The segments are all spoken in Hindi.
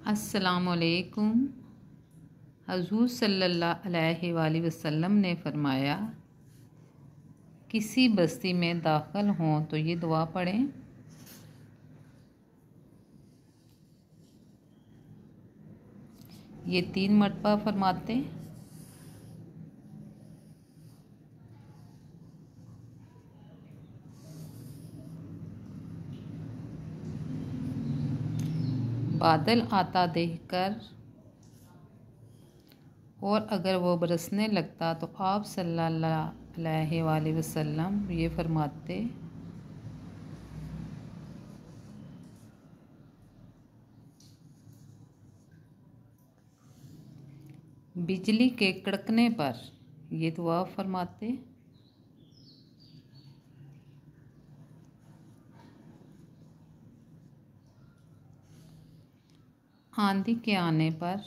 अस्सलामुअलैकुम। हज़ूर सल्लल्लाहु अलैहि वसल्लम ने फरमाया, किसी बस्ती में दाखिल हों तो ये दुआ पढ़ें। ये 3 मरतबा फरमाते। बादल आता देखकर और अगर वो बरसने लगता तो आप सल्लल्लाहु अलैहि वसल्लम ये फरमाते, बिजली के कड़कने पर ये दुआ फरमाते। आंधी के आने पर,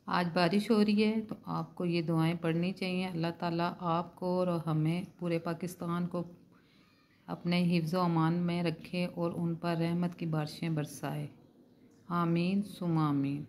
आज बारिश हो रही है तो आपको ये दुआएं पढ़नी चाहिए। अल्लाह ताला आपको और हमें पूरे पाकिस्तान को अपने हिफ्ज़ व अमान में रखे और उन पर रहमत की बारिशें बरसाए। आमीन सुमा आमीन।